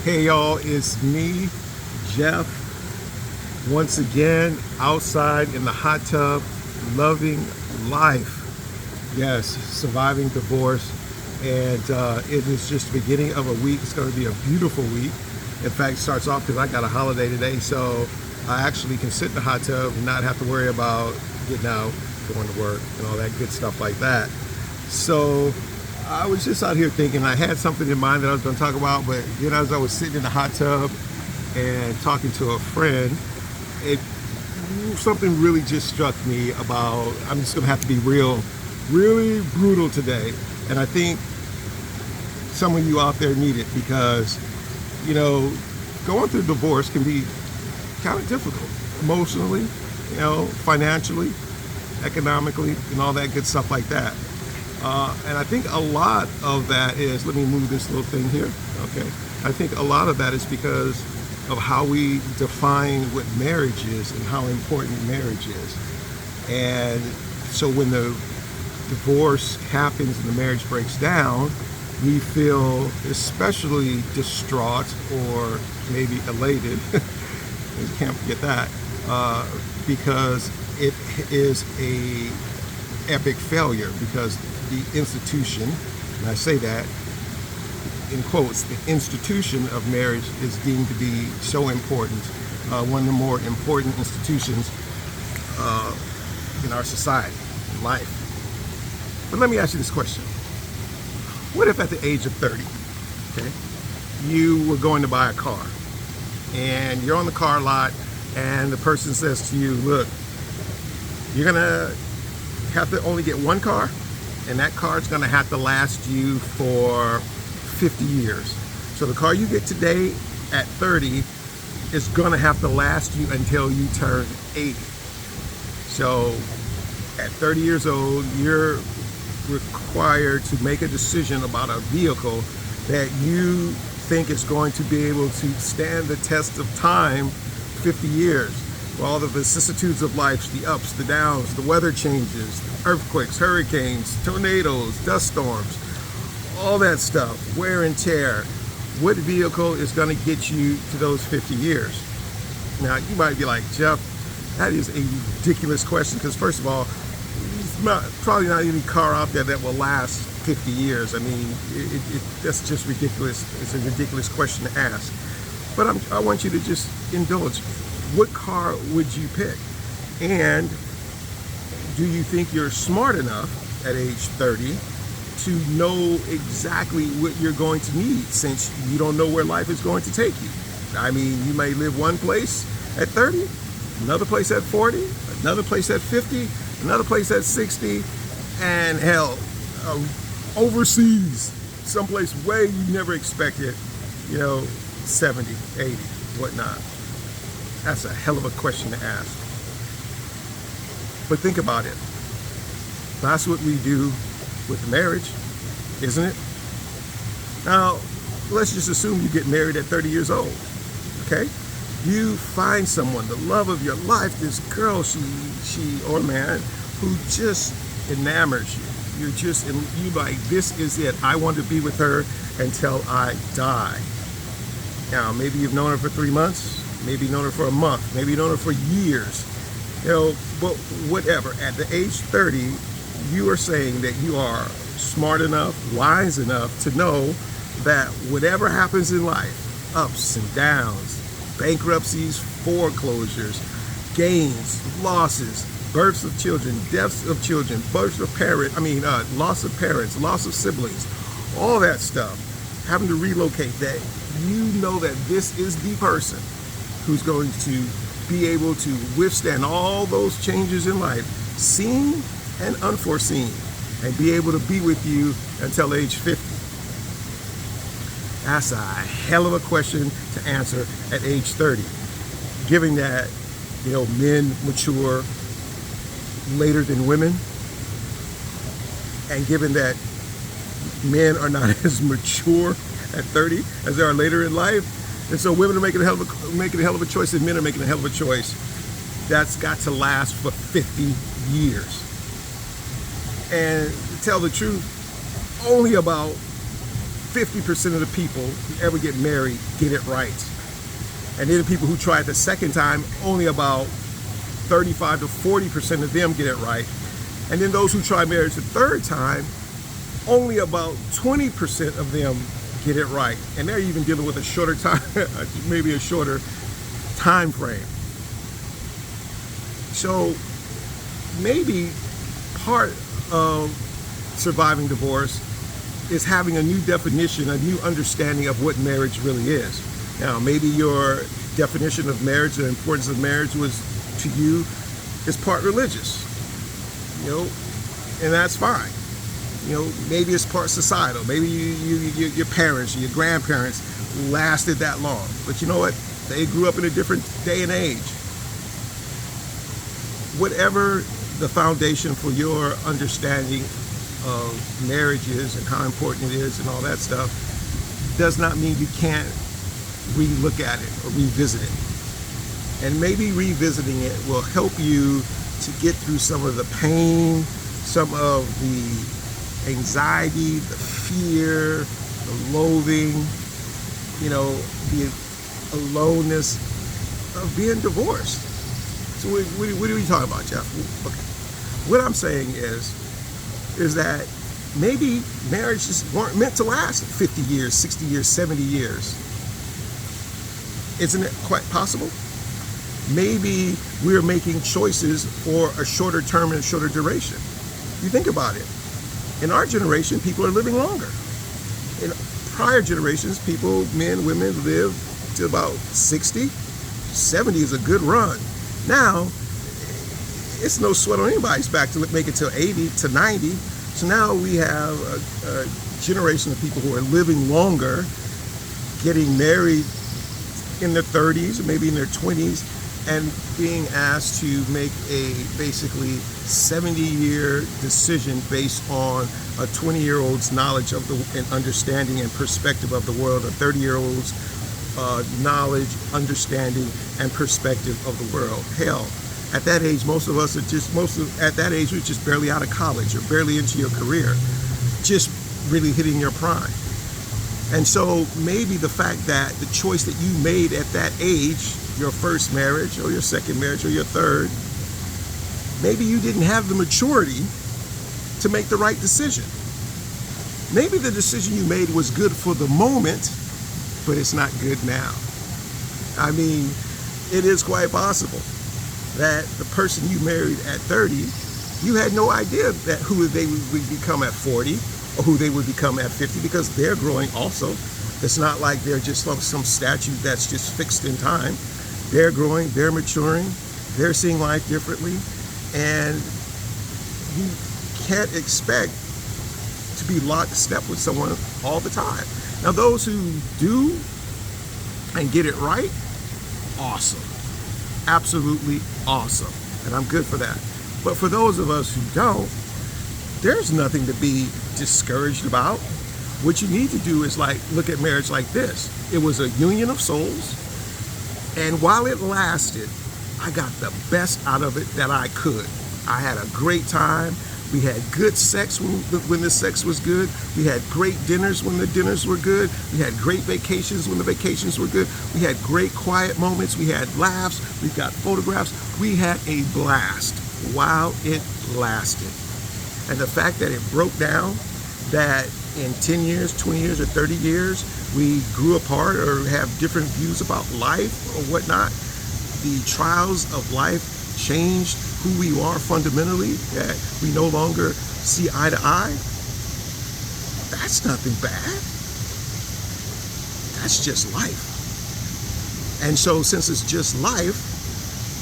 Hey y'all, it's me, Jeff, once again outside in the hot tub, loving life. Yes, surviving divorce, and it is just the beginning of a week. It's going to be a beautiful week. In fact, it starts off because I got a holiday today, so I actually can sit in the hot tub and not have to worry about getting out, going to work, and all that good stuff like that. So I was just out here thinking, I had something in mind that I was going to talk about, but then as I was sitting in the hot tub and talking to a friend, something really just struck me about, I'm just going to have to be really brutal today. And I think some of you out there need it because, you know, going through divorce can be kind of difficult emotionally, you know, financially, economically, and all that good stuff like that. And I think a lot of that is, let me move this little thing here. Okay. I think a lot of that is because of how we define what marriage is and how important marriage is. And so when the divorce happens and the marriage breaks down, we feel especially distraught or maybe elated. You can't forget that, because it is a epic failure, because the institution, and I say that in quotes, the institution of marriage is deemed to be so important, one of the more important institutions in our society, in life. But let me ask you this question. What if at the age of 30, okay, you were going to buy a car and you're on the car lot and the person says to you, look, you're gonna have to only get one car, and that car is going to have to last you for 50 years. So the car you get today at 30 is going to have to last you until you turn 80. So at 30 years old, you're required to make a decision about a vehicle that you think is going to be able to stand the test of time 50 years. All the vicissitudes of life, the ups, the downs, the weather changes, earthquakes, hurricanes, tornadoes, dust storms, all that stuff, wear and tear. What vehicle is going to get you to those 50 years? Now, you might be like, Jeff, that is a ridiculous question, because first of all, there's probably not any car out there that will last 50 years. I mean, that's just ridiculous. It's a ridiculous question to ask. But I want you to just indulge. What car would you pick? And do you think you're smart enough at age 30 to know exactly what you're going to need, since you don't know where life is going to take you? I mean, you may live one place at 30, another place at 40, another place at 50, another place at 60, and hell, overseas, someplace way you never expected, 70, 80, whatnot. That's a hell of a question to ask. But think about it. That's what we do with marriage, isn't it? Now, let's just assume you get married at 30 years old, okay? You find someone, the love of your life, this girl, she or man, who just enamors you. You like, this is it. I want to be with her until I die. Now, maybe you've known her for 3 months, maybe known her for a month, maybe known her for years, but whatever. At the age 30, you are saying that you are smart enough, wise enough to know that whatever happens in life, ups and downs, bankruptcies, foreclosures, gains, losses, births of children, deaths of children, loss of parents, loss of siblings, all that stuff, having to relocate, that you know that this is the person who's going to be able to withstand all those changes in life, seen and unforeseen, and be able to be with you until age 50. That's a hell of a question to answer at age 30, given that, men mature later than women, and given that men are not as mature at 30 as they are later in life. And so women are making a hell of a choice, and men are making a hell of a choice that's got to last for 50 years. And to tell the truth, only about 50% of the people who ever get married get it right. And then the people who try it the second time, only about 35 to 40% of them get it right. And then those who try marriage the third time, only about 20% of them get it right. And they're even dealing with a shorter time, maybe a shorter time frame. So maybe part of surviving divorce is having a new definition, a new understanding of what marriage really is. Now, maybe your definition of marriage, the importance of marriage was to you is part religious, and that's fine. Maybe it's part societal. Maybe your parents or your grandparents lasted that long. But you know what? They grew up in a different day and age. Whatever the foundation for your understanding of marriage is and how important it is and all that stuff does not mean you can't re-look at it or revisit it. And maybe revisiting it will help you to get through some of the pain, some of the anxiety, the fear, the loathing, the aloneness of being divorced. So what are we talking about, Jeff? Okay. What I'm saying is that maybe marriages weren't meant to last 50 years, 60 years, 70 years. Isn't it quite possible? Maybe we're making choices for a shorter term and a shorter duration. You think about it. In our generation, people are living longer. In prior generations, people, men, women, live to about 60. 70 is a good run. Now, it's no sweat on anybody's back to make it till 80 to 90. So now we have a generation of people who are living longer, getting married in their 30s or maybe in their 20s, and being asked to make a basically 70-year decision based on a 20-year-old's knowledge of and understanding and perspective of the world, a 30-year-old's knowledge, understanding, and perspective of the world. Hell, at that age, most of us are at that age, we're just barely out of college or barely into your career, just really hitting your prime. And so maybe the fact that the choice that you made at that age, your first marriage or your second marriage or your third, maybe you didn't have the maturity to make the right decision. Maybe the decision you made was good for the moment, but it's not good now. I mean, it is quite possible that the person you married at 30, you had no idea that who they would become at 40 or who they would become at 50, because they're growing also. It's not like they're just like some statue that's just fixed in time. They're growing, they're maturing, they're seeing life differently, and you can't expect to be lockstep with someone all the time. Now, those who do and get it right, awesome. Absolutely awesome. And I'm good for that. But for those of us who don't, there's nothing to be discouraged about. What you need to do is look at marriage like this. It was a union of souls. And while it lasted, I got the best out of it that I could. I had a great time. We had good sex when the sex was good. We had great dinners when the dinners were good. We had great vacations when the vacations were good. We had great quiet moments. We had laughs. We got photographs. We had a blast while it lasted. And the fact that it broke down, that in 10 years, 20 years, or 30 years, we grew apart or have different views about life or whatnot, the trials of life changed who we are fundamentally, that we no longer see eye to eye, that's nothing bad. That's just life. And so since it's just life,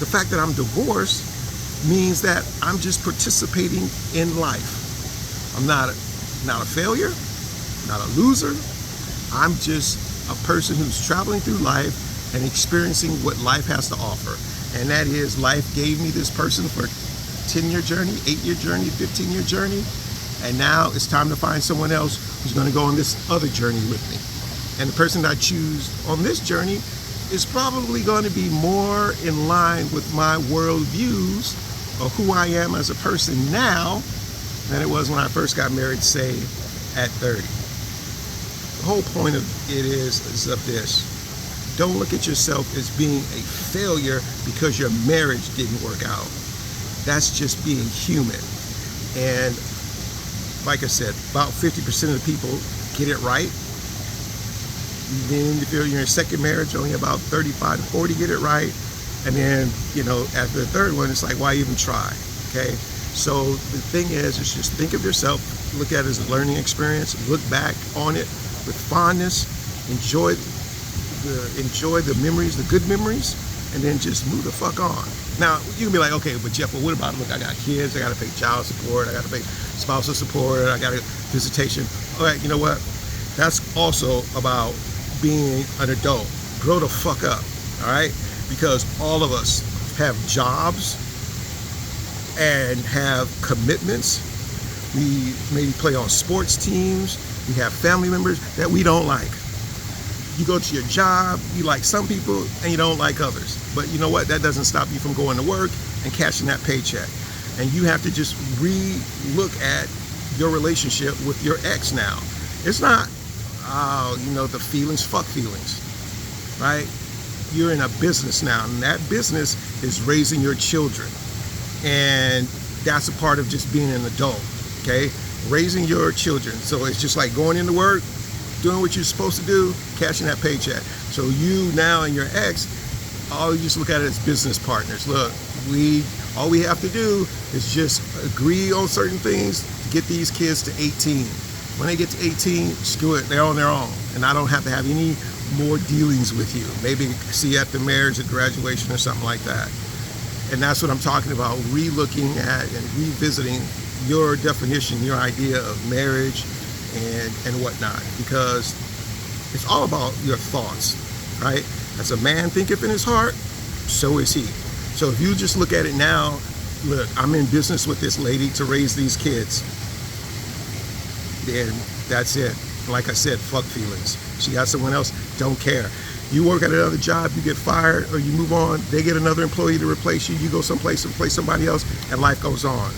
the fact that I'm divorced means that I'm just participating in life. I'm not a failure, not a loser. I'm just a person who's traveling through life and experiencing what life has to offer. And that is, life gave me this person for a 10-year journey, 8-year journey, 15-year journey. And now it's time to find someone else who's going to go on this other journey with me. And the person I choose on this journey is probably going to be more in line with my world views of who I am as a person now than it was when I first got married, say, at 30. whole point of it is of this. Don't look at yourself as being a failure because your marriage didn't work out. That's just being human. And like I said, about 50% of the people get it right. Then if you're in your second marriage, only about 35 to 40 get it right. And then, after the third one, it's like, why even try? Okay? So the thing is just think of yourself, look at it as a learning experience, look back on it with fondness, enjoy the memories, the good memories, and then just move the fuck on. Now, you can be like, okay, but Jeff, well, what about, look, I got kids, I got to pay child support, I got to pay spousal support, I got to visitation. All right, you know what? That's also about being an adult. Grow the fuck up, all right? Because all of us have jobs and have commitments. We maybe play on sports teams. We have family members that we don't like. You go to your job, you like some people and you don't like others. But you know what? That doesn't stop you from going to work and cashing that paycheck. And you have to just re-look at your relationship with your ex now. It's not, the feelings, fuck feelings, right? You're in a business now, and that business is raising your children. And that's a part of just being an adult, okay? Raising your children. So it's just like going into work, doing what you're supposed to do, cashing that paycheck. So you now and your ex, all you just look at it as business partners. Look, all we have to do is just agree on certain things to get these kids to 18. When they get to 18, screw it, they're on their own. And I don't have to have any more dealings with you. Maybe see you at the marriage or graduation or something like that. And that's what I'm talking about, re-looking at and revisiting your definition, your idea of marriage and whatnot, because it's all about your thoughts, right? As a man thinketh in his heart, so is he. So if you just look at it now, look, I'm in business with this lady to raise these kids, then that's it. Like I said, fuck feelings. She got someone else, don't care. You work at another job, you get fired, or you move on, they get another employee to replace you, you go someplace and play somebody else, and life goes on.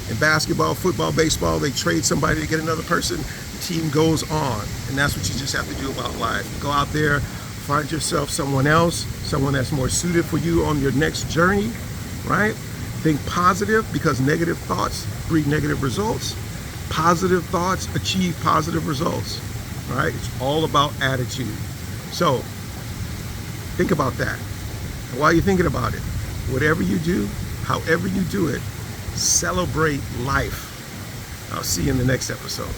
In basketball, football, baseball, they trade somebody to get another person, the team goes on. And that's what you just have to do about life. Go out there, find yourself someone else, someone that's more suited for you on your next journey, right? Think positive, because negative thoughts breed negative results. Positive thoughts achieve positive results, right? It's all about attitude. So think about that. And while you're thinking about it, whatever you do, however you do it, celebrate life. I'll see you in the next episode.